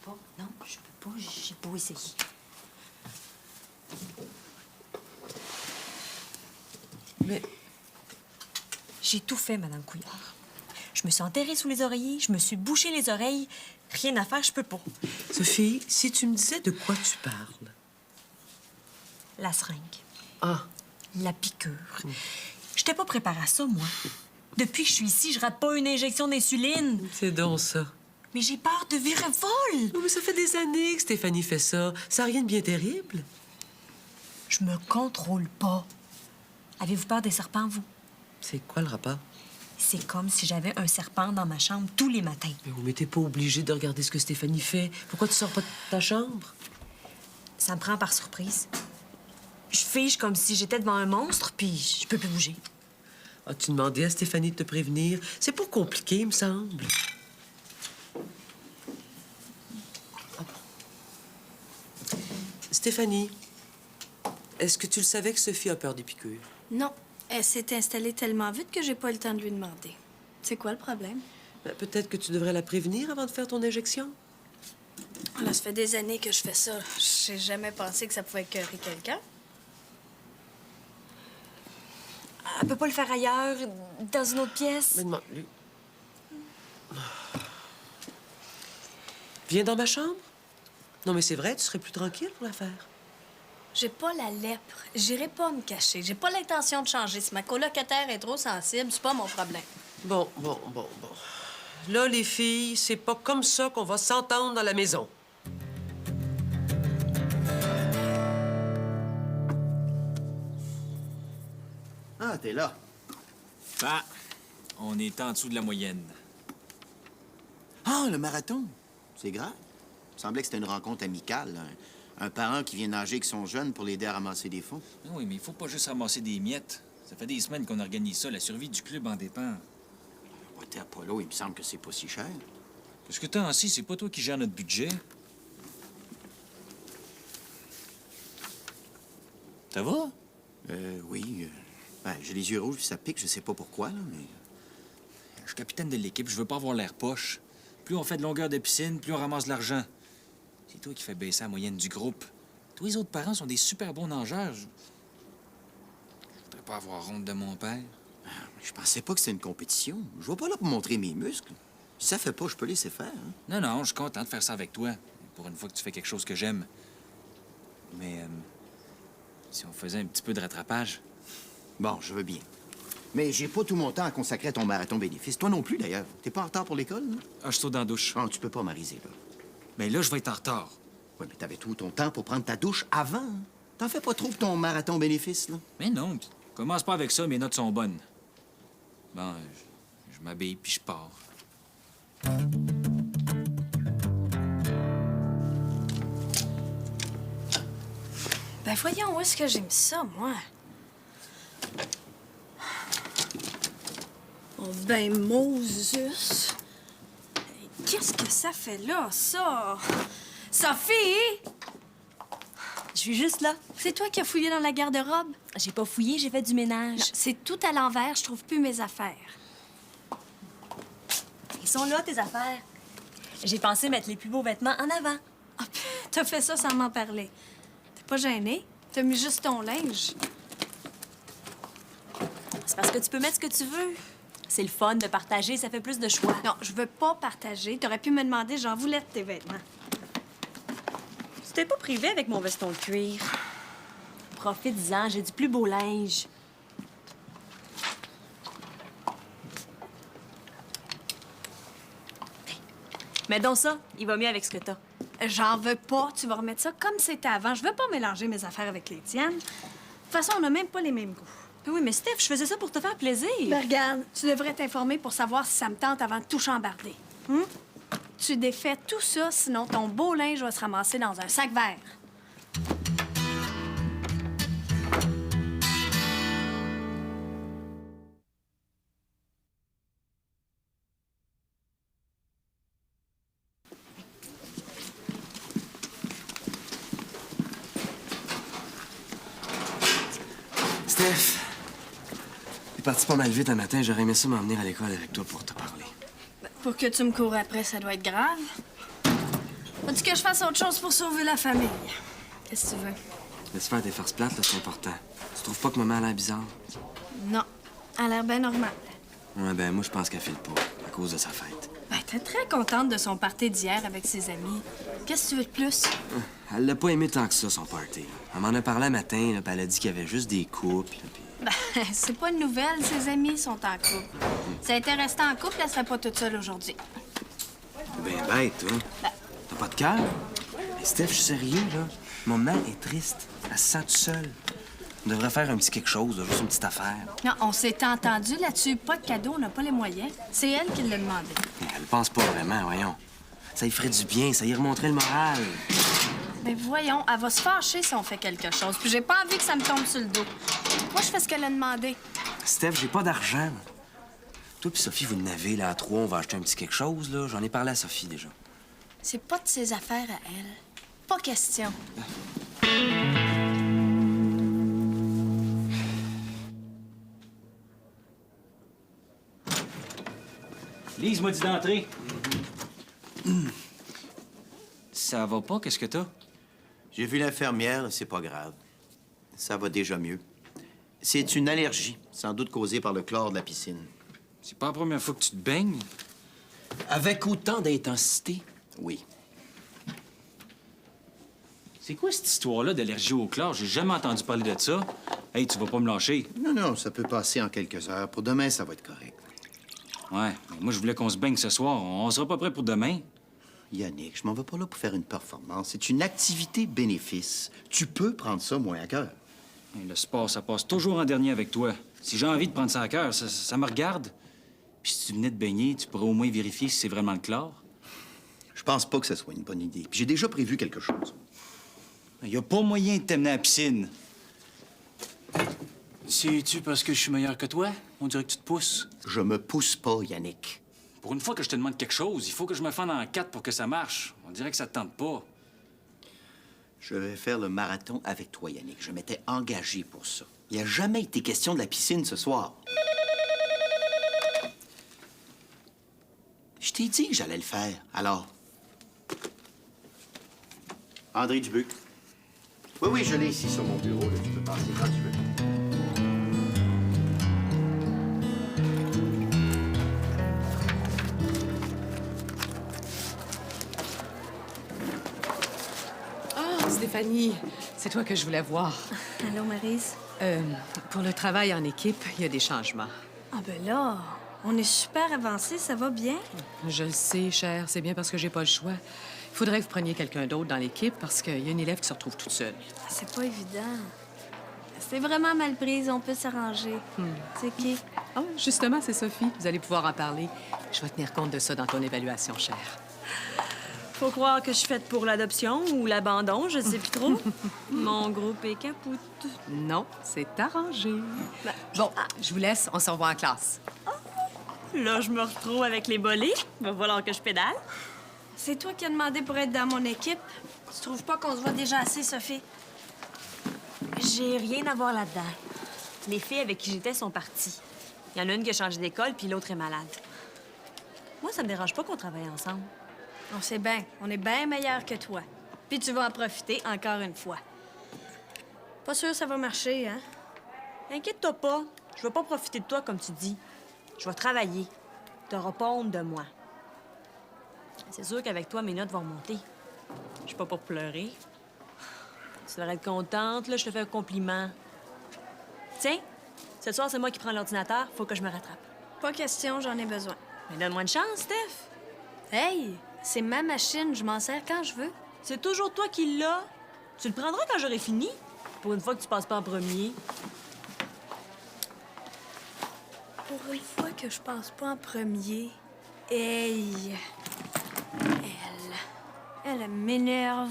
pas. Non, je peux pas. J'ai beau essayer. Mais... J'ai tout fait, Madame Couillard. Je me suis enterrée sous les oreillers, je me suis bouché les oreilles. Rien à faire, je peux pas. Sophie, si tu me disais de quoi tu parles... La seringue. Ah. La piqûre. J'étais pas préparée à ça, moi. Depuis que je suis ici, je rate pas une injection d'insuline. C'est donc ça. Mais j'ai peur de virer folle. Non, mais ça fait des années que Stéphanie fait ça. Ça n'a rien de bien terrible. Je me contrôle pas. Avez-vous peur des serpents, vous? C'est quoi le rapport? C'est comme si j'avais un serpent dans ma chambre tous les matins. Mais t'es pas obligé de regarder ce que Stéphanie fait. Pourquoi tu sors pas de ta chambre? Ça me prend par surprise. Je fige comme si j'étais devant un monstre, puis je peux plus bouger. As-tu demandé à Stéphanie de te prévenir? C'est pas compliqué, il me semble. Stéphanie, est-ce que tu le savais que Sophie a peur des piqûres? Non. Elle s'est installée tellement vite que j'ai pas eu le temps de lui demander. C'est quoi le problème? Ben, peut-être que tu devrais la prévenir avant de faire ton injection. Là, ça fait des années que je fais ça. J'ai jamais pensé que ça pouvait écœurer quelqu'un. Elle peut pas le faire ailleurs, dans une autre pièce. Mais demande-lui. Viens dans ma chambre. Non, mais c'est vrai, tu serais plus tranquille pour la faire. J'ai pas la lèpre. J'irai pas me cacher. J'ai pas l'intention de changer. Si ma colocataire est trop sensible, c'est pas mon problème. Bon. Là, les filles, c'est pas comme ça qu'on va s'entendre dans la maison. Ah, t'es là. Ah, on est en dessous de la moyenne. Ah, le marathon. C'est grave. Il semblait que c'était une rencontre amicale. Un parent qui vient nager avec son jeune pour l'aider à ramasser des fonds. Oui, mais il faut pas juste ramasser des miettes. Ça fait des semaines qu'on organise ça. La survie du club en dépend. Ouais, t'es Apollo, il me semble que c'est pas si cher. Parce que tant si, c'est pas toi qui gères notre budget. Ça va? Oui. Ben, j'ai les yeux rouges puis ça pique, je sais pas pourquoi, là, mais... Je suis capitaine de l'équipe, je veux pas avoir l'air poche. Plus on fait de longueur de piscine, plus on ramasse de l'argent. C'est toi qui fais baisser la moyenne du groupe. Tous les autres parents sont des super bons nageurs. Je voudrais pas avoir honte de mon père. Je pensais pas que c'était une compétition. Je vais pas là pour montrer mes muscles. Si ça fait pas, je peux laisser faire. Hein? Non, je suis content de faire ça avec toi. Pour une fois que tu fais quelque chose que j'aime. Mais si on faisait un petit peu de rattrapage... Bon, je veux bien. Mais j'ai pas tout mon temps à consacrer à ton marathon bénéfice. Toi non plus, d'ailleurs. T'es pas en retard pour l'école, là? Ah, je saute dans la douche. Non, tu peux pas m'ariser, là. Mais là, je vais être en retard. Oui, mais t'avais tout ton temps pour prendre ta douche avant. Hein? T'en fais pas trop pour ton marathon bénéfice, là? Mais non, commence pas avec ça, mes notes sont bonnes. Bon, je m'habille puis je pars. Ben voyons, où est-ce que j'ai mis ça, moi? Oh, ben, Moses! Qu'est-ce que ça fait là, ça? Sophie! Je suis juste là. C'est toi qui as fouillé dans la garde-robe? J'ai pas fouillé, j'ai fait du ménage. Non, c'est tout à l'envers, je trouve plus mes affaires. Ils sont là, tes affaires. J'ai pensé mettre les plus beaux vêtements en avant. Ah, t'as fait ça sans m'en parler. T'es pas gênée? T'as mis juste ton linge. C'est parce que tu peux mettre ce que tu veux. C'est le fun de partager, ça fait plus de choix. Non, je veux pas partager. T'aurais pu me demander, j'en voulais de tes vêtements. Tu t'es pas privé avec mon veston de cuir. Profite-en, j'ai du plus beau linge. Mets donc ça, il va mieux avec ce que t'as. J'en veux pas. Tu vas remettre ça comme c'était avant. Je veux pas mélanger mes affaires avec les tiennes. De toute façon, on n'a même pas les mêmes goûts. Oui, mais Steph, je faisais ça pour te faire plaisir. Ben, regarde, tu devrais t'informer pour savoir si ça me tente avant de tout chambarder. Tu défais tout ça, sinon ton beau linge va se ramasser dans un sac vert. Steph, t'es parti pas mal vite un matin. J'aurais aimé ça m'en venir à l'école avec toi pour te parler. Pour que tu me cours après, ça doit être grave. Faut-tu que je fasse autre chose pour sauver la famille? Qu'est-ce que tu veux? Laisse faire tes farces plates, là, c'est important. Tu trouves pas que maman a l'air bizarre? Non. Elle a l'air bien normale. Ouais, ben, moi, je pense qu'elle file pas, à cause de sa fête. Ben, t'es très contente de son party d'hier avec ses amis. Qu'est-ce que tu veux de plus? Elle l'a pas aimé tant que ça, son party. Là. Elle m'en a parlé un matin, là, puis elle a dit qu'il y avait juste des couples, puis... Ben, c'est pas une nouvelle, ses amis sont en couple. Si elle était restée en couple, elle serait pas toute seule aujourd'hui. Ben bête, toi. T'as pas de cœur? Hey, Steph, je suis sérieux, là. Maman est triste. Elle se sent toute seule. On devrait faire un petit quelque chose, là, juste une petite affaire. Non, on s'est entendu là-dessus. Pas de cadeau, on n'a pas les moyens. C'est elle qui l'a demandé. Elle pense pas vraiment, voyons. Ça y ferait du bien, ça y remonterait le moral. Mais voyons, elle va se fâcher si on fait quelque chose. Puis j'ai pas envie que ça me tombe sur le dos. Moi, je fais ce qu'elle a demandé. Steph, j'ai pas d'argent. Toi puis Sophie, vous n'avez là à trois, on va acheter un petit quelque chose, là. J'en ai parlé à Sophie, déjà. C'est pas de ses affaires à elle. Pas question. Lise m'a dit d'entrer. Ça va pas? Qu'est-ce que t'as? J'ai vu l'infirmière, c'est pas grave. Ça va déjà mieux. C'est une allergie, sans doute causée par le chlore de la piscine. C'est pas la première fois que tu te baignes. Avec autant d'intensité? Oui. C'est quoi cette histoire-là d'allergie au chlore? J'ai jamais entendu parler de ça. Hey, tu vas pas me lâcher. Non, non, ça peut passer en quelques heures. Pour demain, ça va être correct. Ouais, mais moi, je voulais qu'on se baigne ce soir. On sera pas prêt pour demain. Yannick, je m'en vais pas là pour faire une performance. C'est une activité bénéfice. Tu peux prendre ça moins à cœur. Hey, le sport, ça passe toujours en dernier avec toi. Si j'ai envie de prendre ça à cœur, ça me regarde. Puis si tu venais de baigner, tu pourrais au moins vérifier si c'est vraiment le chlore. Je pense pas que ce soit une bonne idée. Puis j'ai déjà prévu quelque chose. Il y a pas moyen de t'amener à la piscine. C'est-tu parce que je suis meilleur que toi? On dirait que tu te pousses. Je me pousse pas, Yannick. Pour une fois que je te demande quelque chose, il faut que je me fende en quatre pour que ça marche. On dirait que ça te tente pas. Je vais faire le marathon avec toi, Yannick. Je m'étais engagé pour ça. Il n'y a jamais été question de la piscine ce soir. Je t'ai dit que j'allais le faire. Alors? André Dubuc. Oui, oui, je l'ai ici sur mon bureau. Là. Tu peux passer quand tu veux. Oh, Stéphanie, c'est toi que je voulais voir. Allô, Maryse? Pour le travail en équipe, il y a des changements. Ah ben là, on est super avancé, ça va bien? Je le sais, chère, c'est bien parce que j'ai pas le choix. Il faudrait que vous preniez quelqu'un d'autre dans l'équipe parce qu'il y a une élève qui se retrouve toute seule. Ah, c'est pas évident. C'est vraiment mal prise, on peut s'arranger. C'est qui? Ah, justement, c'est Sophie. Vous allez pouvoir en parler. Je vais tenir compte de ça dans ton évaluation, chère. Faut croire que je suis faite pour l'adoption ou l'abandon, je sais plus trop. Mon groupe est capoute. Non, c'est arrangé. Bon, je vous laisse. On se revoit en classe. Là, je me retrouve avec les bolets. Va falloir que je pédale. C'est toi qui as demandé pour être dans mon équipe. Tu trouves pas qu'on se voit déjà assez, Sophie? J'ai rien à voir là-dedans. Les filles avec qui j'étais sont parties. Il y en a une qui a changé d'école, puis l'autre est malade. Moi, ça me dérange pas qu'on travaille ensemble. On sait bien, on est bien meilleur que toi. Puis tu vas en profiter encore une fois. Pas sûr que ça va marcher, hein? Inquiète-toi pas. Je vais pas profiter de toi, comme tu dis. Je vais travailler. T'auras pas honte de moi. C'est sûr qu'avec toi, mes notes vont monter. Je suis pas pour pleurer. Tu devrais être contente, là, je te fais un compliment. Tiens, ce soir, c'est moi qui prends l'ordinateur. Faut que je me rattrape. Pas question, j'en ai besoin. Mais donne-moi une chance, Steph. Hey, c'est ma machine, je m'en sers quand je veux. C'est toujours toi qui l'as. Tu le prendras quand j'aurai fini. Pour une fois que tu passes pas en premier. Pour une fois que je passe pas en premier. Hey, elle m'énerve.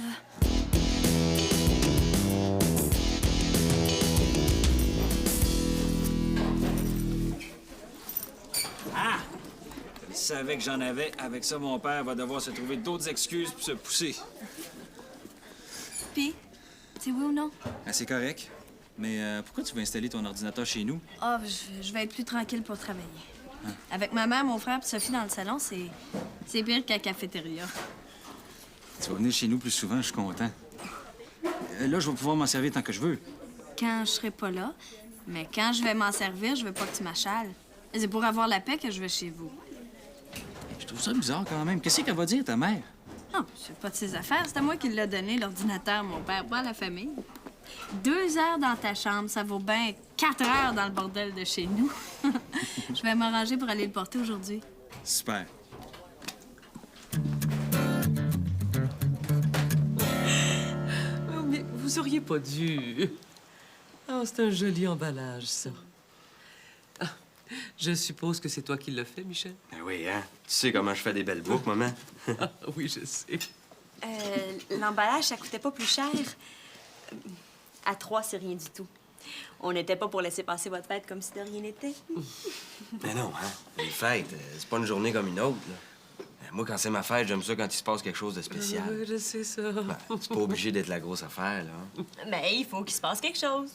Je savais que j'en avais. Avec ça, mon père va devoir se trouver d'autres excuses pour se pousser. Puis, c'est oui ou non? Ah, c'est correct. Mais pourquoi tu veux installer ton ordinateur chez nous? Ah, je vais être plus tranquille pour travailler. Avec ma mère, mon frère et Sophie dans le salon, c'est pire qu'à la cafétéria. Tu vas venir chez nous plus souvent, je suis content. Là, je vais pouvoir m'en servir tant que je veux. Quand je serai pas là, mais quand je vais m'en servir, je veux pas que tu m'achales. C'est pour avoir la paix que je vais chez vous. Je trouve ça bizarre quand même. Qu'est-ce qu'elle va dire, ta mère? Non, c'est pas de ses affaires. C'est à moi qui l'a donné, l'ordinateur, mon père, pas à la famille. 2 heures dans ta chambre, ça vaut bien 4 heures dans le bordel de chez nous. Je vais m'arranger pour aller le porter aujourd'hui. Super. Oh, mais vous auriez pas dû. Oh, c'est un joli emballage, ça. Ah, je suppose que c'est toi qui l'as fait, Michel? Ben oui, hein? Tu sais comment je fais des belles boucles, maman? Ah, oui, je sais. L'emballage, ça coûtait pas plus cher. À 3, c'est rien du tout. On n'était pas pour laisser passer votre fête comme si de rien n'était. Mais non, hein? Les fêtes, c'est pas une journée comme une autre, là. Moi, quand c'est ma fête, j'aime ça quand il se passe quelque chose de spécial. Oui, je sais ça. Ben, c'est pas obligé d'être la grosse affaire, là. Mais il faut qu'il se passe quelque chose.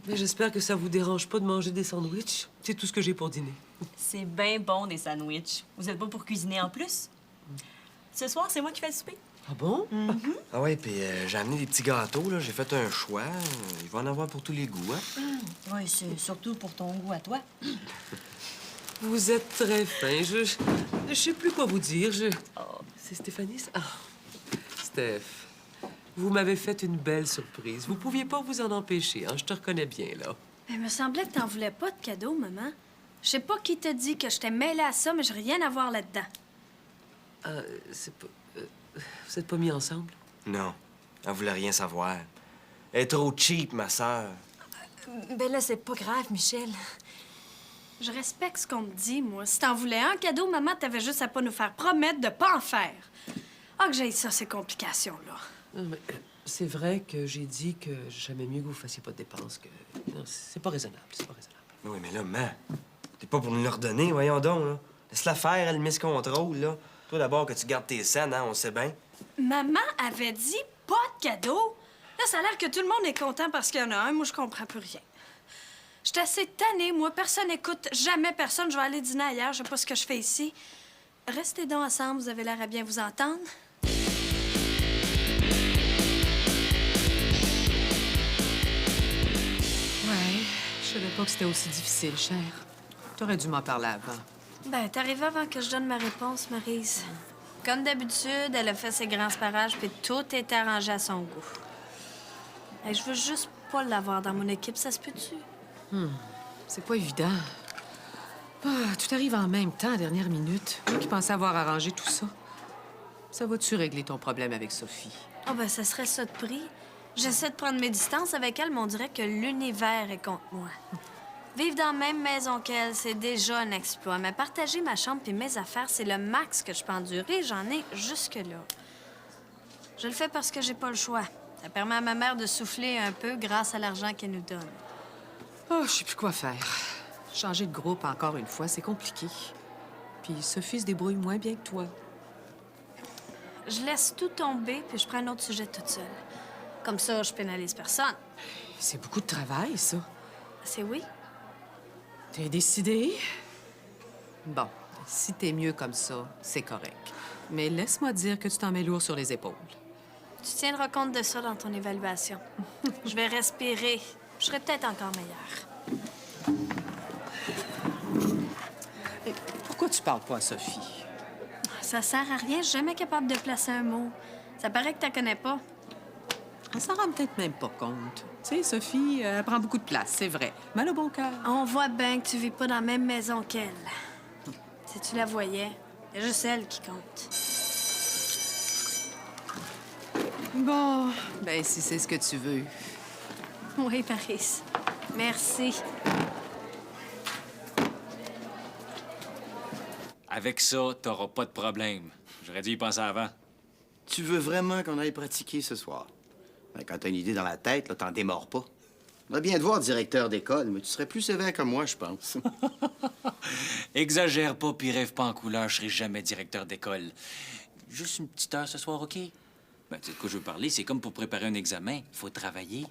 Mais j'espère que ça vous dérange pas de manger des sandwichs. C'est tout ce que j'ai pour dîner. C'est bien bon, des sandwichs. Vous êtes pas pour cuisiner en plus? Ce soir, c'est moi qui fais le souper. Ah bon? Ah ouais, puis j'ai amené des petits gâteaux, là. J'ai fait un choix. Il va en avoir pour tous les goûts, hein? Oui, c'est surtout pour ton goût à toi. Vous êtes très fin. Je sais plus quoi vous dire. Oh, c'est Stéphanie, ça? Ah. Steph, vous m'avez fait une belle surprise. Vous pouviez pas vous en empêcher, hein? Je te reconnais bien, là. Mais il me semblait que t'en voulais pas de cadeau, maman. Je sais pas qui t'a dit que je t'ai mêlée à ça, mais j'ai rien à voir là-dedans. C'est pas... vous êtes pas mis ensemble? Non, elle voulait rien savoir. Elle est trop cheap, ma sœur. Ben là, c'est pas grave, Michel. Je respecte ce qu'on me dit, moi. Si t'en voulais un cadeau, maman, t'avais juste à pas nous faire promettre de pas en faire. Ah, que j'ai ça, ces complications-là. Non, mais c'est vrai que j'ai dit que j'aimais mieux que vous fassiez pas de dépenses que... Non, c'est pas raisonnable, c'est pas raisonnable. Oui, mais là, maman, t'es pas pour nous le redonner, voyons donc, là. Laisse-la faire, elle mise contrôle, là. Toi, d'abord, que tu gardes tes scènes, hein, on sait bien. Maman avait dit pas de cadeau. Là, ça a l'air que tout le monde est content parce qu'il y en a un. Moi, je comprends plus rien. Je suis assez tannée, moi. Personne n'écoute jamais personne. Je vais aller dîner ailleurs. Je sais pas ce que je fais ici. Restez donc ensemble. Vous avez l'air à bien vous entendre. Ouais, je savais pas que c'était aussi difficile, cher. T'aurais dû m'en parler avant. Ben, t'es arrivée avant que je donne ma réponse, Maryse. Comme d'habitude, elle a fait ses grands parages, puis tout est arrangé à son goût. Hey, je veux juste pas l'avoir dans mon équipe, ça se peut-tu? C'est pas évident. Ah, tout arrive en même temps, à dernière minute. Moi qui pensais avoir arrangé tout ça. Ça va-tu régler ton problème avec Sophie? Ah, ben, ça serait ça de prix. J'essaie de prendre mes distances avec elle, mais on dirait que l'univers est contre moi. Vivre dans la même maison qu'elle, c'est déjà un exploit. Mais partager ma chambre et mes affaires, c'est le max que je peux endurer. J'en ai jusque-là. Je le fais parce que j'ai pas le choix. Ça permet à ma mère de souffler un peu grâce à l'argent qu'elle nous donne. Oh, je sais plus quoi faire. Changer de groupe encore une fois, c'est compliqué. Puis Sophie se débrouille moins bien que toi. Je laisse tout tomber, puis je prends un autre sujet toute seule. Comme ça, je pénalise personne. C'est beaucoup de travail, ça. C'est oui. T'es décidé? Bon, si t'es mieux comme ça, c'est correct. Mais laisse-moi dire que tu t'en mets lourd sur les épaules. Tu tiendras compte de ça dans ton évaluation. Je vais respirer. Je serai peut-être encore meilleure. Pourquoi tu parles pas à Sophie? Ça sert à rien. Je suis jamais capable de placer un mot. Ça paraît que tu la connais pas. Elle s'en rend peut-être même pas compte. Tu sais, Sophie, elle prend beaucoup de place, c'est vrai. Mais elle a bon cœur. On voit bien que tu vis pas dans la même maison qu'elle. Si tu la voyais, c'est juste elle qui compte. Bon, ben si c'est ce que tu veux. Oui, Paris. Merci. Avec ça, t'auras pas de problème. J'aurais dû y penser avant. Tu veux vraiment qu'on aille pratiquer ce soir? Ben, quand t'as une idée dans la tête, là, t'en démords pas. On va bien te voir, directeur d'école, mais tu serais plus sévère que moi, je pense. Exagère pas puis rêve pas en couleur, je serai jamais directeur d'école. Juste une petite heure ce soir, OK? Ben, tu sais de quoi je veux parler, c'est comme pour préparer un examen. Il faut travailler.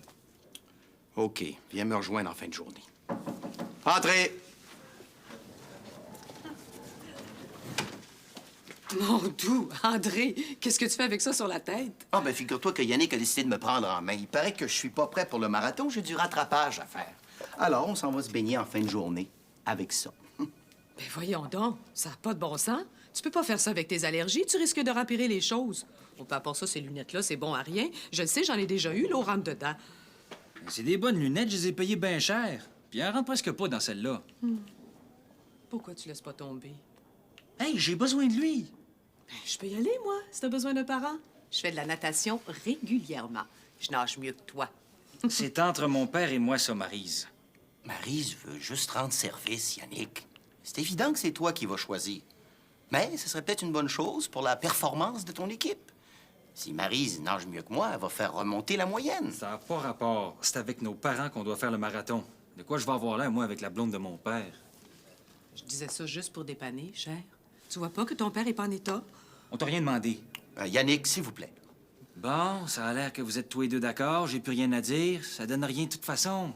OK, viens me rejoindre en fin de journée. Entrez! Mon doux, André, qu'est-ce que tu fais avec ça sur la tête? Ah, ben figure-toi que Yannick a décidé de me prendre en main. Il paraît que je suis pas prêt pour le marathon, j'ai du rattrapage à faire. Alors, on s'en va se baigner en fin de journée avec ça. Ben voyons donc, ça n'a pas de bon sens. Tu peux pas faire ça avec tes allergies, tu risques de rempirer les choses. Bon, à part ça, ces lunettes-là, c'est bon à rien. Je le sais, j'en ai déjà eu, l'eau rentre dedans. C'est des bonnes lunettes, je les ai payées bien cher. Puis elles rentrent presque pas dans celle-là. Pourquoi tu laisses pas tomber? Hey, j'ai besoin de lui. Ben, je peux y aller, moi, si t'as besoin d'un parent. Je fais de la natation régulièrement. Je nage mieux que toi. C'est entre mon père et moi, ça, Maryse. Maryse veut juste rendre service, Yannick. C'est évident que c'est toi qui vas choisir. Mais ce serait peut-être une bonne chose pour la performance de ton équipe. Si Maryse nage mieux que moi, elle va faire remonter la moyenne. Ça n'a pas rapport. C'est avec nos parents qu'on doit faire le marathon. De quoi je vais avoir l'air, moi, avec la blonde de mon père? Je disais ça juste pour dépanner, cher. Tu vois pas que ton père est pas en état? On t'a rien demandé. Yannick, s'il vous plaît. Bon, ça a l'air que vous êtes tous les deux d'accord. J'ai plus rien à dire. Ça donne rien de toute façon.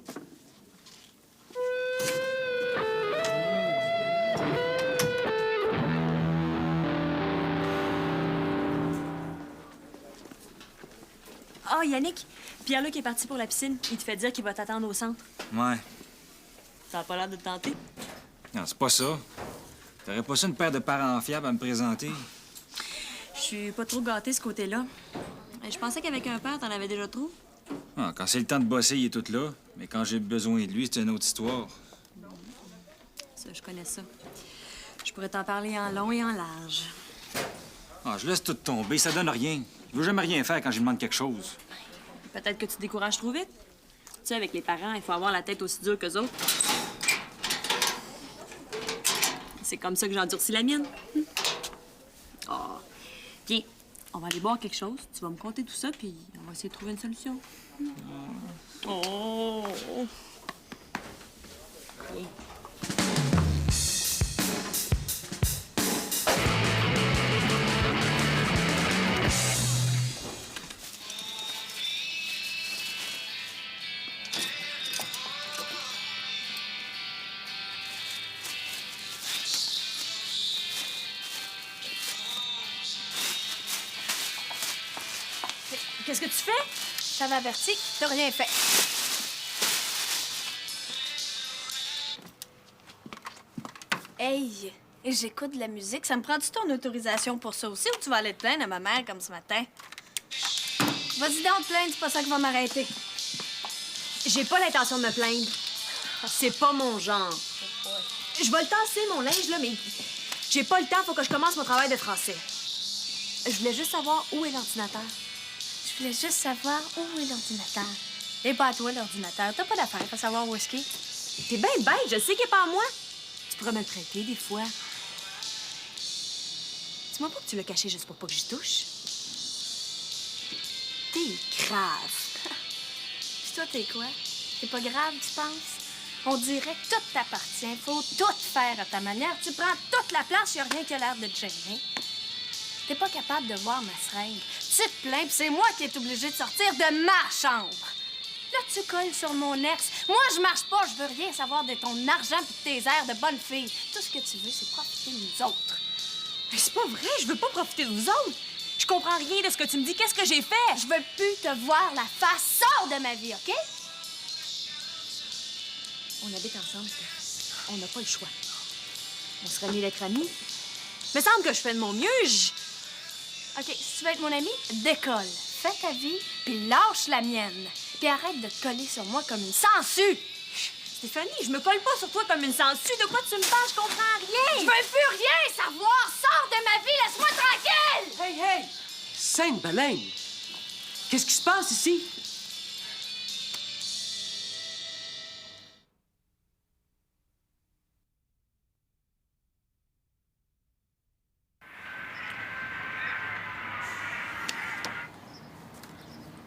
Ah, Yannick, Pierre-Luc est parti pour la piscine. Il te fait dire qu'il va t'attendre au centre. Ouais. Ça a pas l'air de te tenter? Non, c'est pas ça. T'aurais pas ça une paire de parents fiables à me présenter? Je suis pas trop gâtée ce côté-là. Je pensais qu'avec un père, t'en avais déjà trop. Ah, quand c'est le temps de bosser, il est tout là. Mais quand j'ai besoin de lui, c'est une autre histoire. Ça, je connais ça. Je pourrais t'en parler en long et en large. Ah, je laisse tout tomber, ça donne rien. Je veux jamais rien faire quand je lui demande quelque chose. Peut-être que tu te décourages trop vite. Tu sais, avec les parents, il faut avoir la tête aussi dure qu'eux autres. C'est comme ça que j'endurcis la mienne. Oh. Viens, on va aller boire quelque chose. Tu vas me conter tout ça, puis on va essayer de trouver une solution. Oh! Viens. Qu'est-ce que tu fais? Je t'avais averti, t'as rien fait. Hey, j'écoute de la musique. Ça me prend-tu ton autorisation pour ça aussi ou tu vas aller te plaindre à ma mère comme ce matin? Vas-y donc te plaindre, c'est pas ça qui va m'arrêter. J'ai pas l'intention de me plaindre. C'est pas mon genre. Je vais le tasser, mon linge, là, mais j'ai pas le temps. Faut que je commence mon travail de français. Je voulais juste savoir où est l'ordinateur. Je voulais juste savoir où est l'ordinateur. Et pas à toi, l'ordinateur. T'as pas d'affaire à savoir où est-ce qu'il est. T'es bien bête, je sais qu'il est pas à moi. Tu pourrais me le prêter des fois. Dis-moi pas que tu l'as caché juste pour pas que j'y touche. T'es grave. Puis toi, t'es quoi? T'es pas grave, tu penses? On dirait que tout t'appartient. Faut tout faire à ta manière. Tu prends toute la place, y a rien qui a l'air de te gêner. T'es pas capable de voir ma seringue. Tu te plains, pis c'est moi qui est obligée de sortir de ma chambre. Là, tu colles sur mon ex. Moi, je marche pas, je veux rien savoir de ton argent pis de tes airs de bonne fille. Tout ce que tu veux, c'est profiter de nous autres. Mais c'est pas vrai, je veux pas profiter de vous autres. Je comprends rien de ce que tu me dis. Qu'est-ce que j'ai fait? Je veux plus te voir la face. Sors de ma vie, OK? On habite ensemble, Steph. On n'a pas le choix. On serait mieux d'être amis. Me semble que je fais de mon mieux. OK, si tu veux être mon ami, décolle. Fais ta vie, puis lâche la mienne. Puis arrête de te coller sur moi comme une sangsue. Stéphanie, je me colle pas sur toi comme une sangsue. De quoi tu me parles? Je comprends rien. Je veux plus rien savoir. Sors de ma vie, laisse-moi tranquille. Hey, hey! Sainte Baleine! Qu'est-ce qui se passe ici?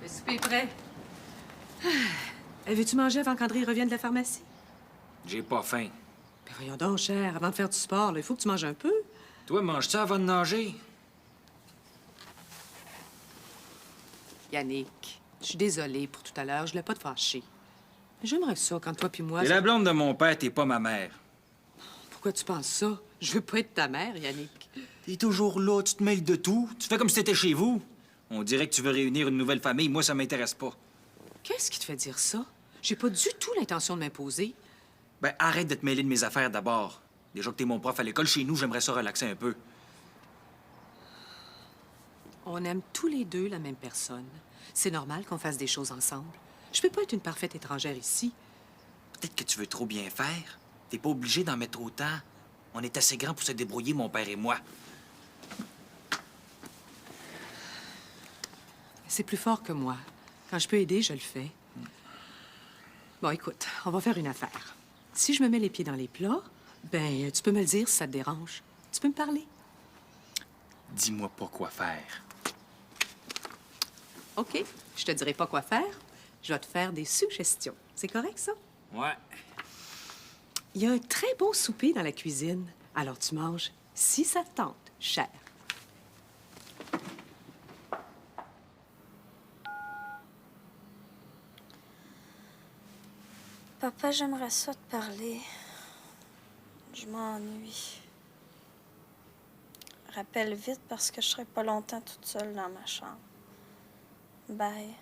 Le souper est prêt. Veux-tu manger avant qu'André revienne de la pharmacie? J'ai pas faim. Ben voyons donc, cher, avant de faire du sport, là, il faut que tu manges un peu. Toi, manges-tu avant de nager? Yannick, je suis désolée pour tout à l'heure, je voulais pas te fâcher. Mais j'aimerais ça quand toi puis moi... T'es ça- la blonde de mon père, t'es pas ma mère. Pourquoi tu penses ça? Je veux pas être ta mère, Yannick. T'es toujours là, tu te mêles de tout. Tu fais comme si t'étais chez vous. On dirait que tu veux réunir une nouvelle famille. Moi, ça m'intéresse pas. Qu'est-ce qui te fait dire ça? J'ai pas du tout l'intention de m'imposer. Ben, arrête de te mêler de mes affaires d'abord. Déjà que t'es mon prof à l'école, chez nous, j'aimerais ça relaxer un peu. On aime tous les deux la même personne. C'est normal qu'on fasse des choses ensemble. Je peux pas être une parfaite étrangère ici. Peut-être que tu veux trop bien faire. T'es pas obligé d'en mettre autant. On est assez grands pour se débrouiller, mon père et moi. C'est plus fort que moi. Quand je peux aider, je le fais. Bon, écoute, on va faire une affaire. Si je me mets les pieds dans les plats, ben, tu peux me le dire si ça te dérange. Tu peux me parler. Dis-moi pas quoi faire. OK, je te dirai pas quoi faire. Je vais te faire des suggestions. C'est correct, ça? Ouais. Il y a un très bon souper dans la cuisine. Alors tu manges si ça te tente, cher. Papa, j'aimerais ça te parler. Je m'ennuie. Rappelle vite parce que je serai pas longtemps toute seule dans ma chambre. Bye.